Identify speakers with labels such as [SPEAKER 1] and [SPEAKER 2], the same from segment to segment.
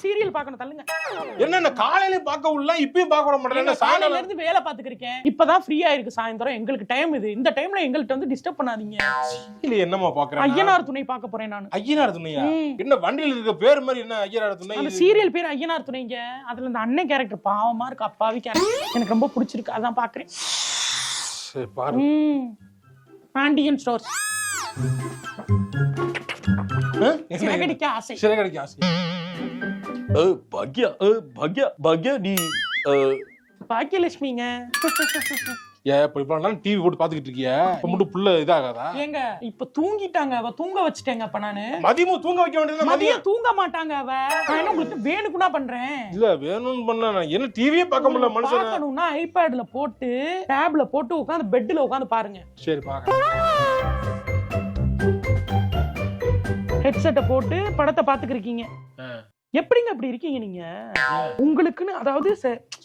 [SPEAKER 1] Serial பார்க்கணும் தள்ளுங்க.
[SPEAKER 2] என்ன காலையில பார்க்க உள்ள இப்பயும் பார்க்க விட மாட்டேன்.
[SPEAKER 1] காலையில இருந்து வேலை பார்த்துக்கிருக்கேன். இப்பதான் ஃப்ரீயா இருக்கு சாயந்தரம். எங்களுக்கு டைம் இது. இந்த டைம்ல எங்கள்கிட்ட வந்து டிஸ்டர்ப் பண்ணாதீங்க.
[SPEAKER 2] இல்ல என்னமா பாக்குறேன்?
[SPEAKER 1] ஐயனார் துணை பார்க்க போறேன் நான்.
[SPEAKER 2] ஐயனார் துணையா? என்ன வண்டியில இருக்க பேர் மாதிரி என்ன ஐயனார் துணை?
[SPEAKER 1] அந்த சீரியல் பேர் ஐயனார் துணைங்க. அதுல இந்த அண்ணன் கேரக்டர் பாவமா இருக்கு, அப்பாவி கேரக்டர். எனக்கு ரொம்ப பிடிச்சிருக்கு, அதான் பாக்குறேன்.
[SPEAKER 2] சரி பாரு.
[SPEAKER 1] பாண்டியன் ஸ்டோர்ஸ். சிறகடிக்க ஆசை.
[SPEAKER 2] சிறகடிக்க ஆசை.
[SPEAKER 3] பாக்யா பாக்யா பாக்யா நீ
[SPEAKER 1] பாக்கியலட்சுமிங்க.
[SPEAKER 2] இப்ப டிவி போட்டு பாத்துக்கிட்டு இருக்கிய, இப்ப மட்டும் புள்ள இதாகாதா?
[SPEAKER 1] ஏங்க இப்ப தூங்கிட்டாங்க, அவ தூங்க வச்சுட்டேங்க. அப்ப நானு
[SPEAKER 2] மதியமும் தூங்க வைக்க வேண்டியது.
[SPEAKER 1] மதியம் தூங்க மாட்டாங்க அவ. நான் என்ன உங்களுக்கு வேணுக்குனா பண்றேன்?
[SPEAKER 2] இல்ல வேணும்னு பண்ண என்ன டிவியே பார்க்க முடியல மனுஷன்.
[SPEAKER 1] பார்க்கணும்னா ஐபேட்ல போட்டு டேப்ல போட்டு உட்கார்ந்து பெட்ல உட்கார்ந்து பாருங்க.
[SPEAKER 2] சரி பாக்க.
[SPEAKER 1] ஹெட்செட்டை போட்டு படத்தை பாத்துக்கிருக்கீங்க. எப்படிங்க அப்படி இருக்கீங்க நீங்க? உங்களுக்குன்னு அதாவது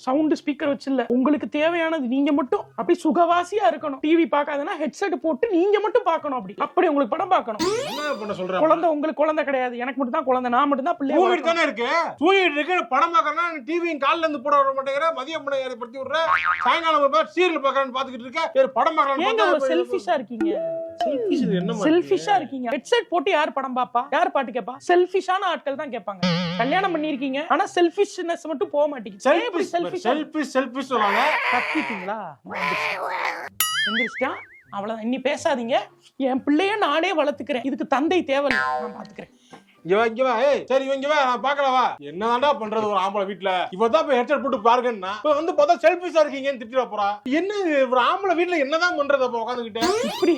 [SPEAKER 1] சவுண்ட் ஸ்பீக்கர் வச்சு இல்ல, உங்களுக்கு தேவையானது நீங்க மட்டும் அப்படி சுகவாசியா இருக்கணும். டிவி பார்க்காதனா ஹெட்செட் போட்டு நீங்க மட்டும் பார்க்கணும். அப்படி உங்களுக்கு படம் பார்க்கணும்.
[SPEAKER 2] என்ன பண்ண சொல்ற?
[SPEAKER 1] குழந்தை உங்களுக்கு குழந்தை கிடையாது, எனக்கு மட்டும் தான் குழந்தை. நான் மட்டும் தான் பிள்ளை.
[SPEAKER 2] தூங்கிட்டு தானே இருக்கு. தூங்கிட்டு இருக்கு. படம் பார்க்கறனா டிவியும் கால்ல இருந்து போட வர மாட்டேங்கற. மதியம் பண்ண படுத்தி விடுற. சாயங்காலம் போய் சீரியல் பார்க்கறன்னு பாத்துக்கிட்டு இருக்க. வேற படம் பார்க்கறன்னு
[SPEAKER 1] ஏங்க ஒரு செல்ஃபிஷா இருக்கீங்க?
[SPEAKER 2] செல்ஃபிஷ் என்ன?
[SPEAKER 1] செல்ஃபிஷா இருக்கீங்க. ஹெட்செட் போட்டு யார் படம் பாப்பா? யார் பாட்டு கேப்பா? செல்ஃபிஷான ஆட்கள் தான் கேட்பாங்க. கல்யாணம் பண்ணிருக்கீங்க, ஆனா செல்ஃபிஷ்னஸ் மட்டும் போக மாட்டேங்குது.
[SPEAKER 2] செல்ஃபிஷ் சொல்றாங்க.
[SPEAKER 1] கத்திட்டீங்களா? எந்திரிச்சிட்டா அவ்வளவுதான். இன்னி பேசாதீங்க. என் பிள்ளைய நானே வளர்த்துக்கிறேன். இதுக்கு தந்தை தேவையில்லை, நான் பாத்துக்கிறேன்.
[SPEAKER 2] இங்க வா. சரி இங்க வா, நான் பாக்கலவா. என்னதான்டா பண்றது ஒரு ஆம்பளை வீட்ல? இப்பதான் போய் ஹெட்செட் போட்டு பாருங்கன்னா வந்து பார்த்தா செல்ஃபிஷா இருக்கீங்கன்னு திட்டிட போறா. என்ன ஒரு ஆம்பளை வீட்ல என்னதான் பண்றது அப்ப உட்காந்துக்கிட்டே?
[SPEAKER 1] இப்படி